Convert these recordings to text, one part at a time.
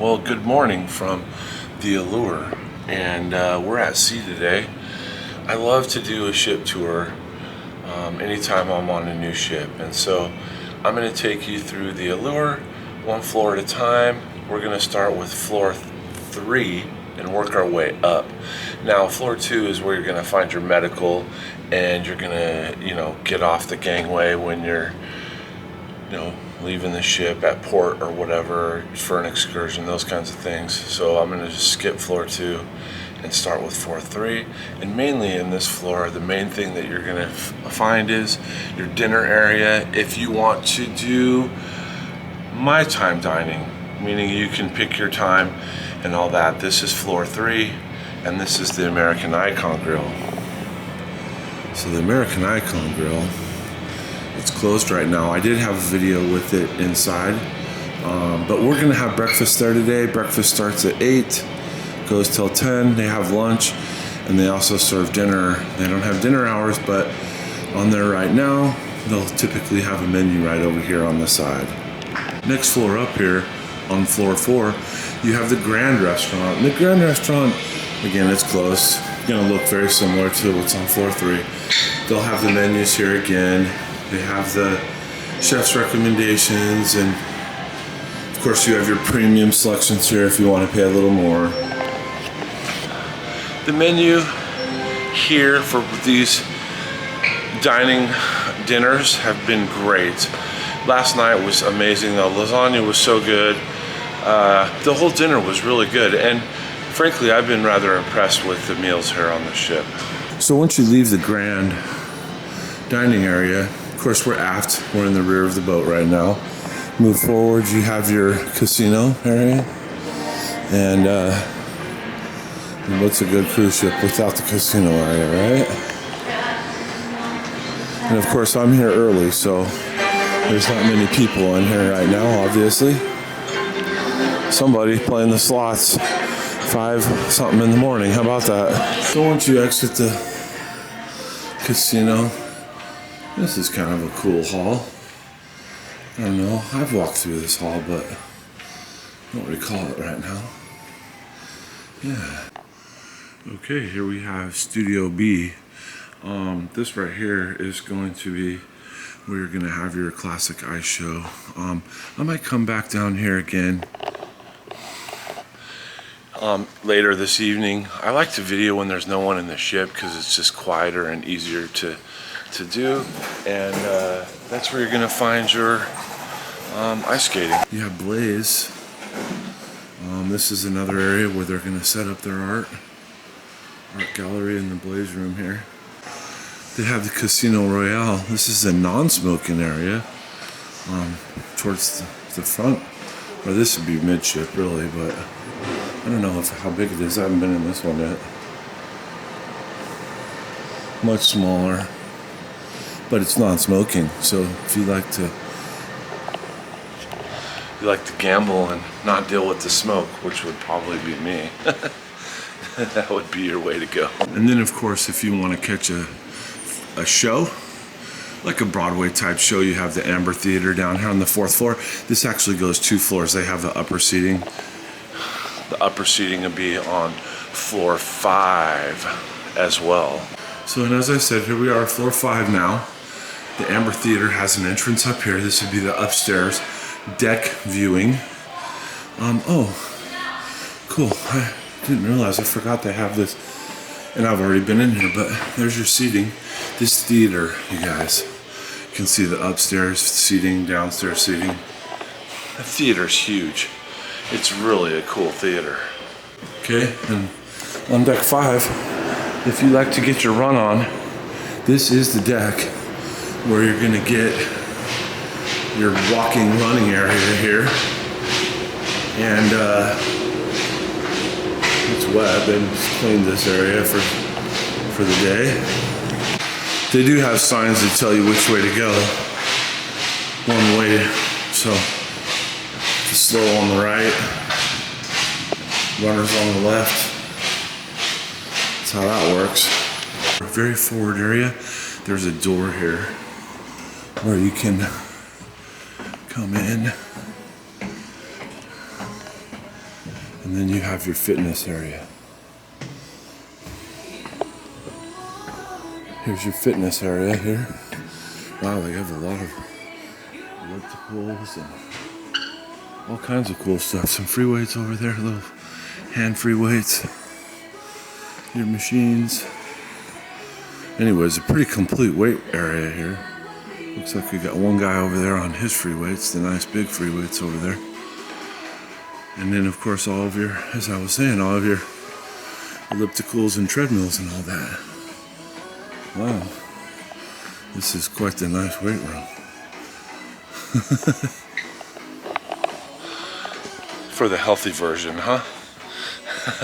Well, good morning from the Allure, and we're at sea today. I love to do a ship tour anytime I'm on a new ship, and so I'm going to take you through the Allure one floor at a time. We're going to start with floor 3 and work our way up. Now, floor 2 is where you're going to find your medical, and you're going to, get off the gangway when you're, leaving the ship at port or whatever for an excursion, those kinds of things. So I'm going to just skip floor 2 and start with floor 3. And mainly in this floor, the main thing that you're going to find is your dinner area. If you want to do my time dining, meaning you can pick your time and all that, this is floor 3, and this is the American Icon Grill. So the American Icon Grill, it's closed right now. I did have a video with it inside, but we're gonna have breakfast there today. Breakfast starts at 8, goes till 10. They have lunch, and they also serve dinner. They don't have dinner hours, but on there right now, they'll typically have a menu right over here on the side. Next floor up here, on floor 4, you have the Grand Restaurant. And the Grand Restaurant, again, it's closed. It's gonna look very similar to what's on floor 3. They'll have the menus here again. They have the chef's recommendations, and of course you have your premium selections here if you want to pay a little more. The menu here for these dining dinners have been great. Last night was amazing. The lasagna was so good. The whole dinner was really good, and frankly I've been rather impressed with the meals here on the ship. So once you leave the grand dining area, of course we're aft, we're in the rear of the boat right now. Move forward, you have your casino area, and what's a good cruise ship without the casino area, right? And of course I'm here early, so there's not many people in here right now, obviously. Somebody playing the slots 5 something in the morning, how about that? So once you exit the casino, this is kind of a cool hall. I don't know, I've walked through this hall, but I don't recall it right now. Yeah. Okay, here we have Studio B. This right here is going to be where you're going to have your classic ice show. I might come back down here again later this evening. I like to video when there's no one in the ship because it's just quieter and easier to do, and that's where you're gonna find your ice skating. You have Blaze. This is another area where they're gonna set up their art gallery in the Blaze room here. They have the Casino Royale. This is a non-smoking area towards the front, or this would be midship really, but I don't know how big it is. I haven't been in this one yet. Much smaller, but it's non-smoking, so if you like to gamble and not deal with the smoke, which would probably be me, that would be your way to go. And then of course if you want to catch a show, like a Broadway type show, you have the Amber Theater down here on the 4th floor. This actually goes 2 floors. They have the upper seating. The upper seating will be on floor 5 as well. So, and as I said, here we are, floor 5 now. The Amber Theater has an entrance up here. This would be the upstairs deck viewing. Oh, cool. I didn't realize, I forgot they have this. And I've already been in here, but there's your seating. This theater, you guys, you can see the upstairs seating, downstairs seating. The theater's huge. It's really a cool theater. Okay, and on deck 5, if you like to get your run on, this is the deck where you're gonna get your walking running area here. And it's wet. They cleaned this area for the day. They do have signs that tell you which way to go. One way, so slow on the right, runners on the left. That's how that works. Very forward area. There's a door here where you can come in And then you have your fitness area. Here's your fitness area here. Wow, they have a lot of ellipticals and all kinds of cool stuff. Some free weights over there, little hand-free weights. Your machines. Anyways, a pretty complete weight area here. Looks like we got one guy over there on his free weights, the nice big free weights over there. And then of course all of your, as I was saying, all of your ellipticals and treadmills and all that. Wow. This is quite the nice weight room. For the healthy version, huh?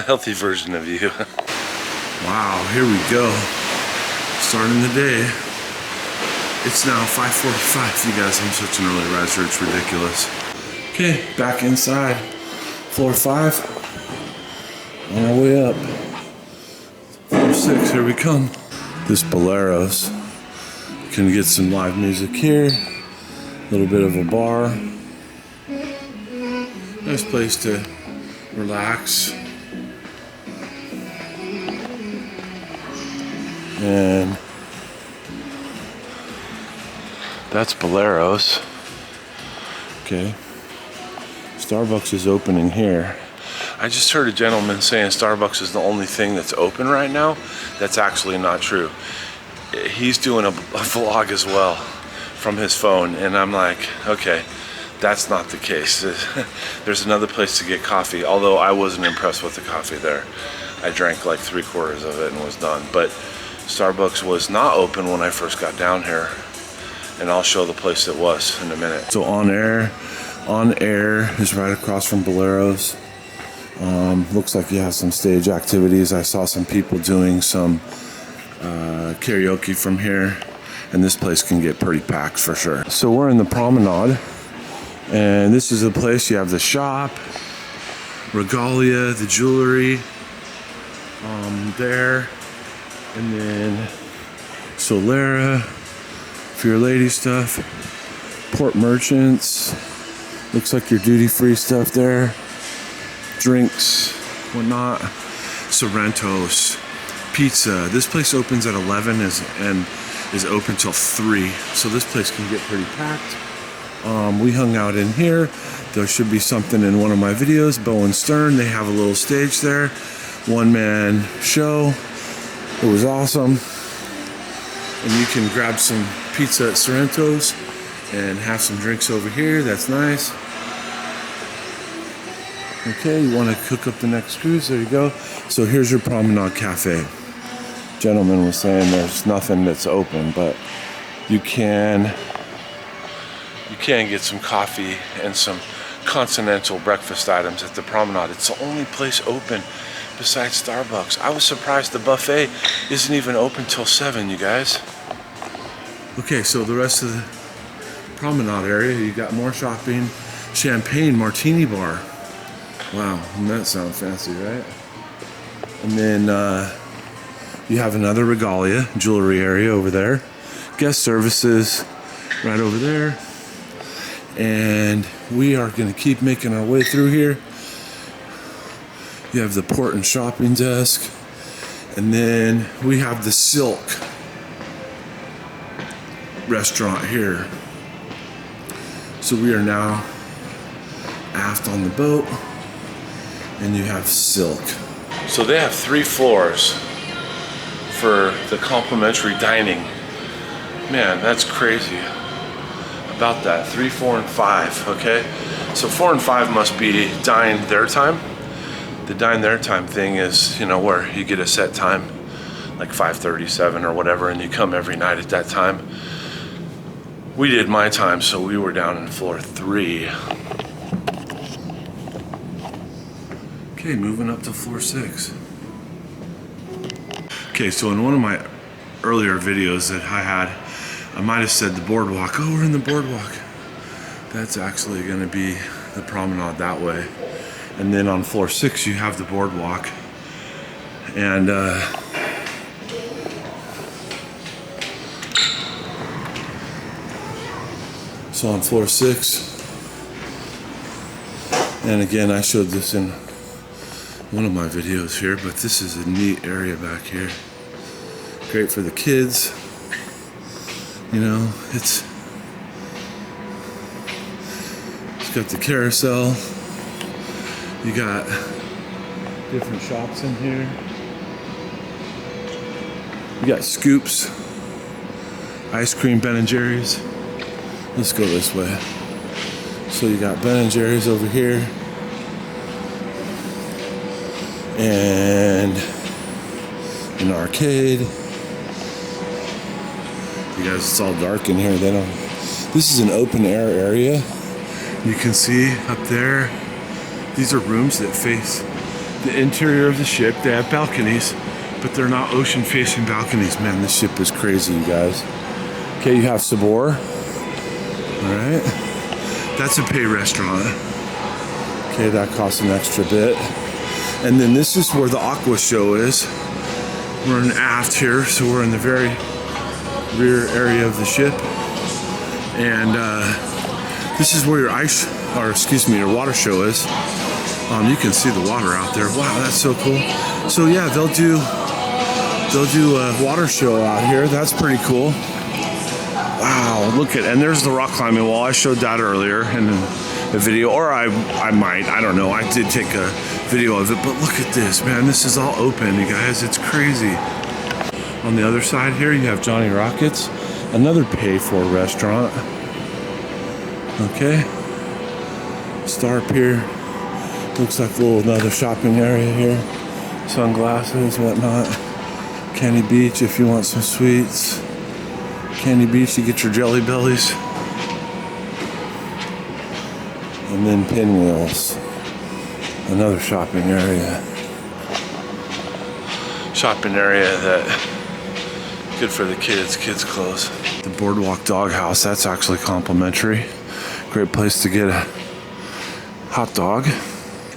Healthy version of you. Wow, here we go. Starting the day. It's now 5:45, you guys. I'm such an early riser, it's ridiculous. Okay, back inside. Floor 5. On our way up. Floor 6, here we come. This Bolero's. You can get some live music here. A little bit of a bar. Nice place to relax. And that's Bolero's. Okay. Starbucks is opening here. I just heard a gentleman saying Starbucks is the only thing that's open right now. That's actually not true. He's doing a vlog as well from his phone, and I'm like, okay, that's not the case. There's another place to get coffee, although I wasn't impressed with the coffee there. I drank like 3/4 of it and was done. But Starbucks was not open when I first got down here, and I'll show the place it was in a minute. So On Air is right across from Bolero's. Looks like you have some stage activities. I saw some people doing some karaoke from here, and this place can get pretty packed for sure. So we're in the promenade, and this is a place you have the shop, regalia, the jewelry there, and then Solera for your lady stuff, port merchants, looks like your duty-free stuff there, drinks, whatnot, Sorrento's, pizza. This place opens at 11 and is open till 3, so this place can get pretty packed. We hung out in here. There should be something in one of my videos, Bow and Stern. They have a little stage there, one-man show. It was awesome. And you can grab some pizza at Sorrento's and have some drinks over here. That's nice. Okay, you want to cook up the next cruise? There you go. So here's your Promenade Cafe. Gentleman was saying there's nothing that's open, but you can get some coffee and some continental breakfast items at the Promenade. It's the only place open besides Starbucks. I was surprised the buffet isn't even open till 7, you guys. Okay, so the rest of the Promenade area, you got more shopping, champagne, martini bar. Wow, doesn't that sound fancy, right? And then you have another regalia, jewelry area over there. Guest services right over there. And we are going to keep making our way through here. You have the port and shopping desk. And then we have the Silk restaurant here. So we are now aft on the boat. And you have Silk. So they have 3 floors for the complimentary dining. Man, that's crazy. About that, 3, 4, and 5, okay? So 4 and 5 must be dine their time. The dine their time thing is, you know, where you get a set time, like 5:37 or whatever, and you come every night at that time. We did my time, so we were down in floor 3. Okay, moving up to floor 6. Okay, so in one of my earlier videos that I had, I might have said the boardwalk. Oh, we're in the boardwalk. That's actually going to be the promenade that way. And then on floor 6, you have the boardwalk. And so on floor 6, and again, I showed this in one of my videos here, but this is a neat area back here. Great for the kids. You know, it's got the carousel. You got different shops in here. You got Scoops, ice cream, Ben & Jerry's. Let's go this way. So you got Ben & Jerry's over here. And an arcade. You guys, it's all dark in here. This is an open air area. You can see up there, these are rooms that face the interior of the ship. They have balconies, but they're not ocean facing balconies. Man, this ship is crazy, you guys. Okay, you have Sabor. All right. That's a pay restaurant. Okay, that costs an extra bit. And then this is where the Aqua Show is. We're in aft here, so we're in the very rear area of the ship. And this is where your your water show is. You can see the water out there. Wow, that's so cool. So yeah, they'll do a water show out here. That's pretty cool. Wow, look at, and there's the rock climbing wall. I showed that earlier in a video, or I don't know. I did take a video of it, but look at this, man. This is all open, you guys. It's crazy. On the other side here, you have Johnny Rockets, another pay-for restaurant. Okay. Star Pier. Looks like another shopping area here. Sunglasses, whatnot. Candy Beach if you want some sweets. Candy Beach, you get your Jelly Bellies. And then Pinwheels. Another shopping area. Shopping area that good for the kids clothes. The Boardwalk Doghouse, that's actually complimentary. Great place to get a hot dog.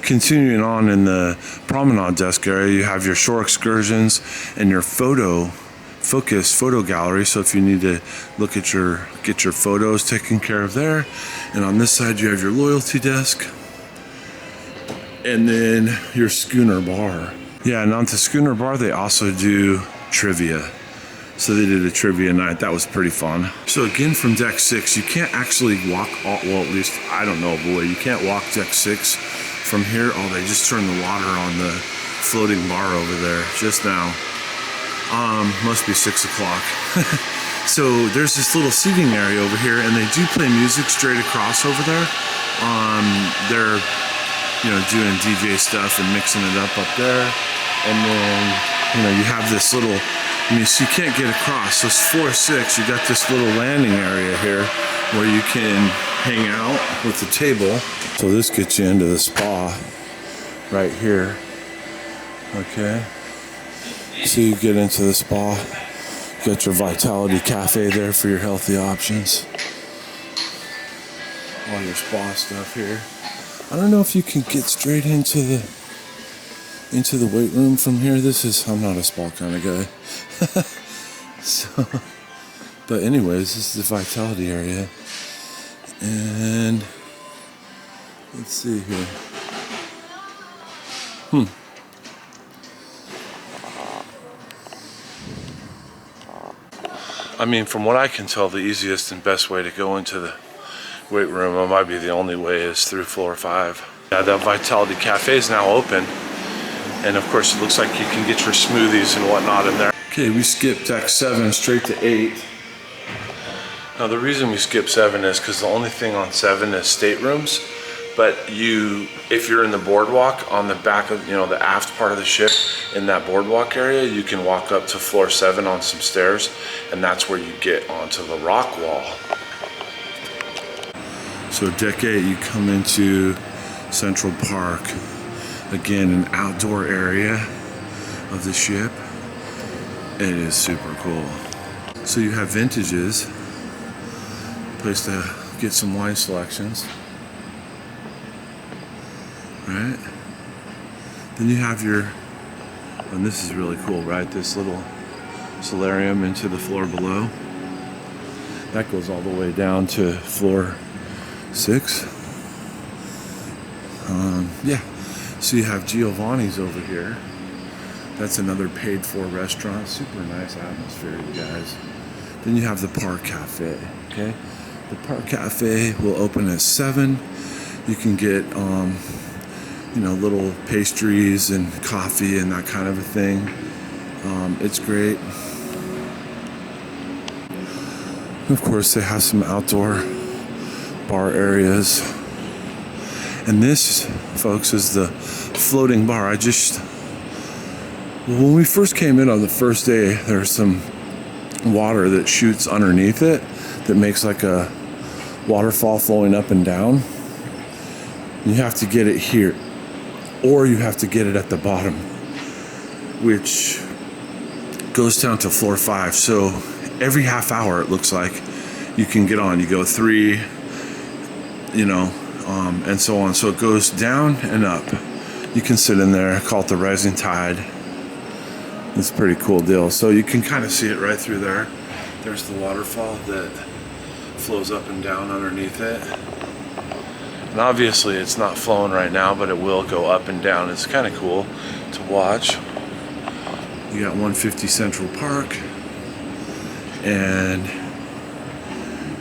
Continuing on in the promenade desk area, you have your shore excursions and your photo gallery. So if you need to look at get your photos taken care of there. And on this side you have your loyalty desk. And then your schooner bar. Yeah, and on the schooner bar they also do trivia. So they did a trivia night. That was pretty fun. So again, from deck 6, you can't actually walk, well, at least I don't know, boy, you can't walk deck 6 from here. Oh, they just turned the water on the floating bar over there just now. Must be 6 o'clock. So there's this little seating area over here, and they do play music straight across over there. They're, doing DJ stuff and mixing it up there. And then, you have this little, so you can't get across. So it's 4-6, you got this little landing area here where you can hang out with the table. So this gets you into the spa right here. Okay. So you get into the spa. You got your Vitality Cafe there for your healthy options. All your spa stuff here. I don't know if you can get straight into the weight room from here. I'm not a spa kind of guy. So, but anyways, this is the Vitality area. And let's see here. I mean, from what I can tell, the easiest and best way to go into the weight room, it might be the only way, is through floor 5. Yeah, that Vitality Cafe is now open. And of course, it looks like you can get your smoothies and whatnot in there. Okay, we skipped deck 7 straight to 8. Now the reason we skip 7 is because the only thing on 7 is staterooms. But if you're in the boardwalk on the back of, the aft part of the ship, in that boardwalk area, you can walk up to floor 7 on some stairs, and that's where you get onto the rock wall. So deck 8, you come into Central Park. Again, an outdoor area of the ship. It is super cool. So you have vintages, place to get some wine selections. Right? Then you have and this is really cool, right? This little solarium into the floor below. That goes all the way down to floor 6. Yeah. So you have Giovanni's over here. That's another paid for restaurant. Super nice atmosphere, you guys. Then you have the Park Cafe, okay? The Park Cafe will open at 7. You can get, you know, little pastries and coffee and that kind of a thing. It's great. Of course, they have some outdoor bar areas. And this, folks, is the floating bar. When we first came in on the first day, there's some water that shoots underneath it that makes like a waterfall flowing up and down. You have to get it here, or you have to get it at the bottom, which goes down to floor 5. So every half hour, it looks like, you can get on. You go 3, you know, and so on. So it goes down and up. You can sit in there, call it the rising tide. It's a pretty cool deal. So you can kind of see it right through there. There's the waterfall that flows up and down underneath it. And obviously it's not flowing right now, but it will go up and down. It's kind of cool to watch. You got 150 Central Park, and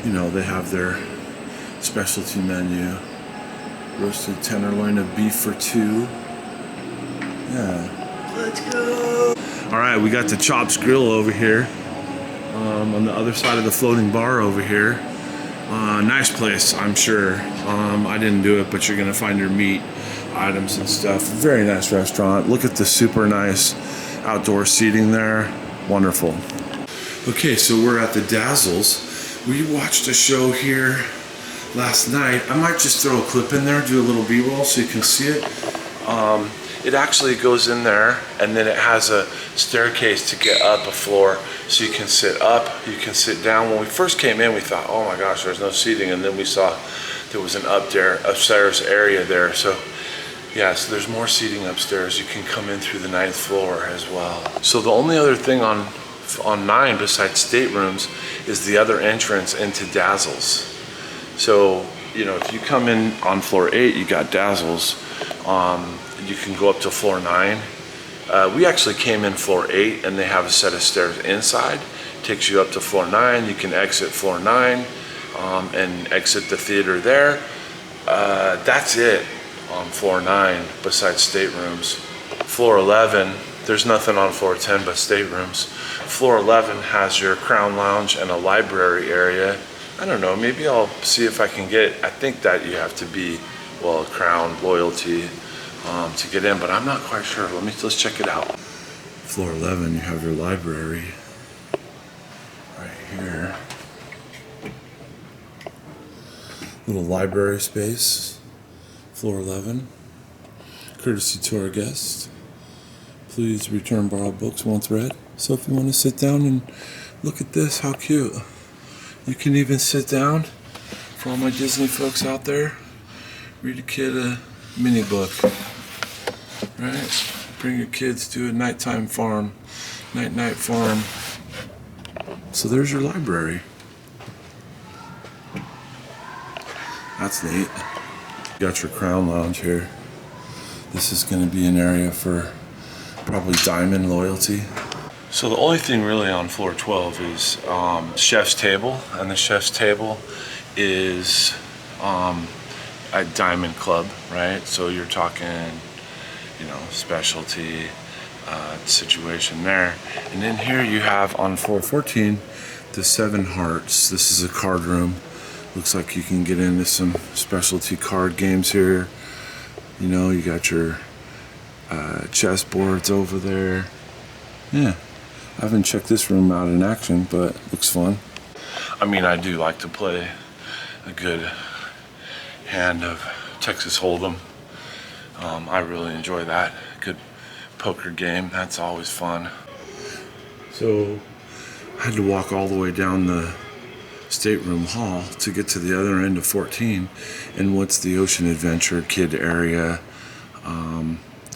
you know, they have their specialty menu. Roasted tenderloin of beef for 2. Yeah. Let's go. All right, we got the Chops Grill over here. On the other side of the floating bar over here. Nice place, I'm sure. I didn't do it, but you're gonna find your meat items and stuff. Very nice restaurant. Look at the super nice outdoor seating there. Wonderful. Okay, so we're at the Dazzles. We watched a show here last night. I might just throw a clip in there, do a little B-roll so you can see it. It actually goes in there, and then it has a staircase to get up a floor, so you can sit up, you can sit down. When we first came in, we thought, oh my gosh, there's no seating, and then we saw there was an upstairs area there. So yeah, so there's more seating upstairs. You can come in through the 9th floor as well. So the only other thing on 9 besides staterooms is the other entrance into Dazzles. So, you know, if you come in on floor 8, you got Dazzles. You can go up to floor 9. We actually came in floor 8, and they have a set of stairs inside. Takes you up to floor 9. You can exit floor 9 and exit the theater there. That's it on floor 9 besides staterooms. Floor 11, there's nothing on floor 10 but staterooms. Floor 11 has your Crown Lounge and a library area. I don't know, maybe I'll see if I can get, I think that you have to be, well, Crown loyalty to get in, but I'm not quite sure. Let's check it out. Floor 11, you have your library right here. Little library space. Floor 11. Courtesy to our guests. Please return borrowed books once read. So if you want to sit down and look at this, how cute. You can even sit down, for all my Disney folks out there, read a kid a mini book, right? Bring your kids to a nighttime farm, night farm. So there's your library. That's neat. You got your Crown Lounge here. This is going to be an area for probably Diamond loyalty. So the only thing really on floor 12 is chef's table, and the chef's table is a Diamond Club, right? So you're talking, you know, specialty situation there. And then here you have on floor 14 the 7 Hearts. This is a card room. Looks like you can get into some specialty card games here. You know, you got your chess boards over there. Yeah, I haven't checked this room out in action, but looks fun. I mean, I do like to play a good hand of Texas Hold'em. I really enjoy that. Good poker game, that's always fun. So I had to walk all the way down the stateroom hall to get to the other end of 14, and what's the Ocean Adventure kid area.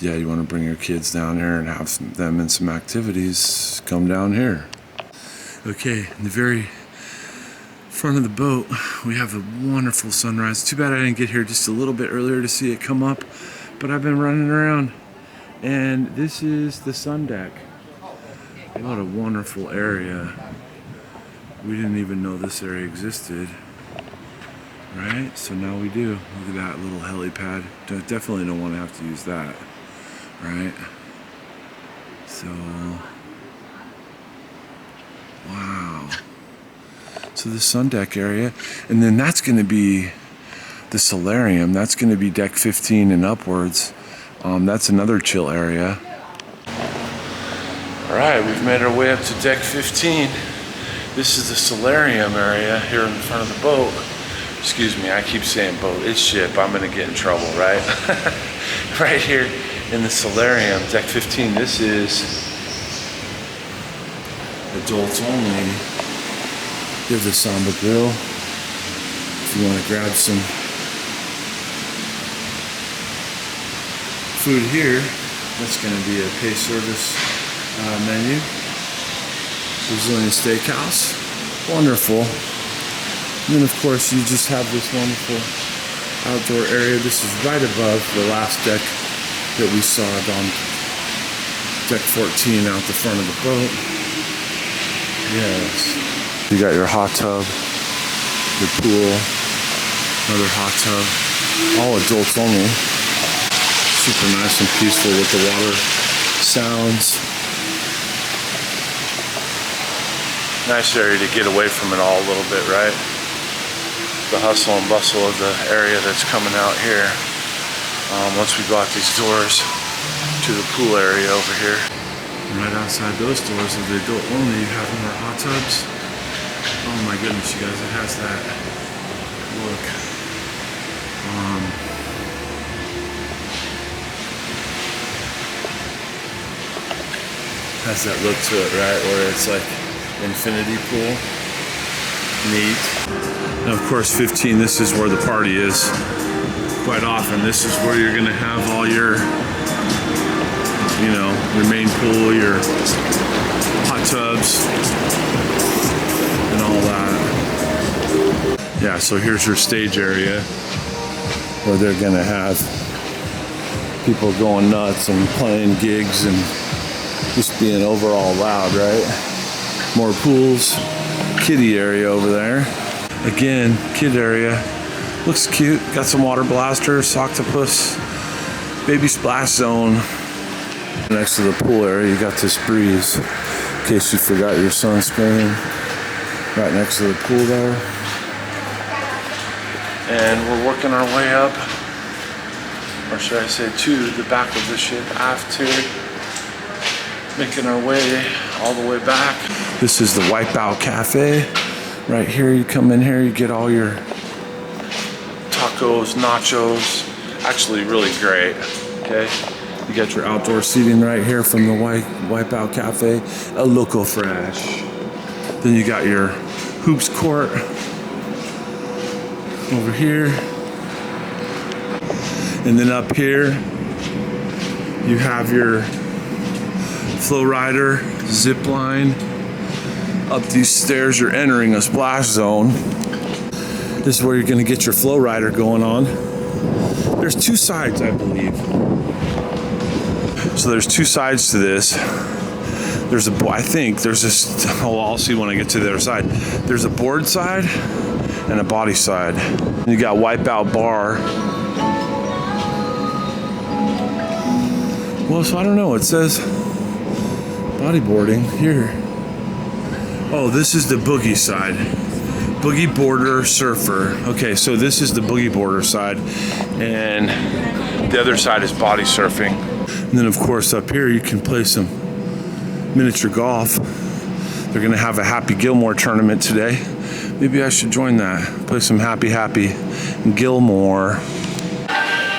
Yeah, you want to bring your kids down here and have them in some activities, come down here. Okay, in the very front of the boat we have a wonderful sunrise. Too bad I didn't get here just a little bit earlier to see it come up, but I've been running around. And this is the sun deck. What a wonderful area. We didn't even know this area existed. Right? So now we do. Look at that little helipad. Definitely don't want to have to use that. Right? So, wow. So the sun deck area. And then that's going to be the solarium. That's going to be deck 15 and upwards. That's another chill area. All right, we've made our way up to deck 15. This is the solarium area here in front of the boat. Excuse me, I keep saying boat, it's ship, I'm gonna get in trouble, right? Right here in the solarium, deck 15, this is adults only. You have the Samba grill. If you wanna grab some food here, that's gonna be a pay service menu. Brazilian steakhouse, wonderful. And then of course you just have this wonderful outdoor area. This is right above the last deck that we saw on deck 14 out the front of the boat. Yes. You got your hot tub, your pool, another hot tub, all adults only. Super nice and peaceful with the water sounds. Nice area to get away from it all a little bit, right? The hustle and bustle of the area that's coming out here. Once we go out these doors to the pool area over here. And right outside those doors of the adult only, you have more hot tubs. Oh my goodness, you guys, it has that look. Has that look to it, right? Where it's like infinity pool. Neat. Now of course 15, this is where the party is. Quite often this is where you're gonna have all your, you know, your main pool, your hot tubs and all that. Yeah, so here's your stage area where they're gonna have people going nuts and playing gigs and just being overall loud, right? More pools, kiddie area over there. Again, kid area. Looks cute. Got some water blasters, octopus, baby splash zone. Next to the pool area, you got this breeze. In case you forgot your sunscreen. Right next to the pool there. And we're working our way up, or should I say to the back of the ship aft here. Making our way all the way back. This is the Wipeout Cafe. Right here, you come in here, you get all your tacos, nachos. Actually really great, okay? You got your outdoor seating right here from the Wipeout Cafe. A Loco Fresh. Then you got your hoops court over here. And then up here, you have your flow rider, zip line. Up these stairs, you're entering a splash zone. This is where you're gonna get your flow rider going on. There's two sides, I believe. So there's two sides to this. There's I think there's this, oh, I'll see when I get to the other side. There's a board side and a body side. You got Wipeout bar. Well, so I don't know, it says bodyboarding here. Oh, this is the boogie side. Boogie boarder surfer. Okay, so this is the boogie boarder side, and the other side is body surfing. And then of course up here you can play some miniature golf. They're gonna have a Happy Gilmore tournament today. Maybe I should join that. Play some Happy Gilmore.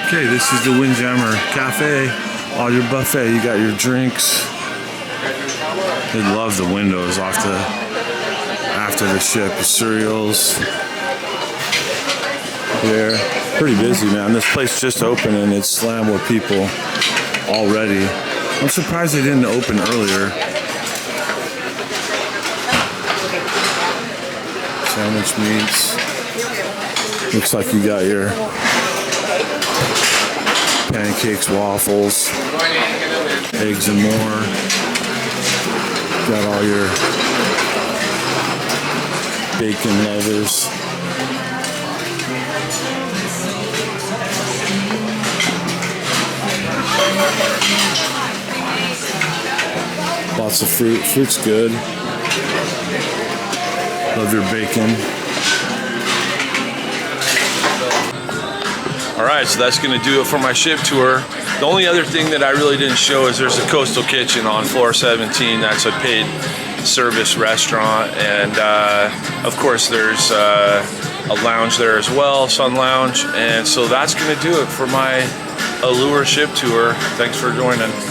Okay, this is the Windjammer Cafe. All your buffet, you got your drinks. They love the windows off the after the ship. The cereals here. Pretty busy, man. This place just opened and it's slammed with people already. I'm surprised they didn't open earlier. Sandwich meats. Looks like you got your pancakes, waffles, eggs and more. Got all your bacon lovers. Lots of fruit. Fruit's good. Love your bacon. All right, so that's going to do it for my ship tour. The only other thing that I really didn't show is there's a coastal kitchen on floor 17. That's a paid service restaurant, and of course there's a lounge there as well, sun lounge. And so that's going to do it for my Allure ship tour. Thanks for joining.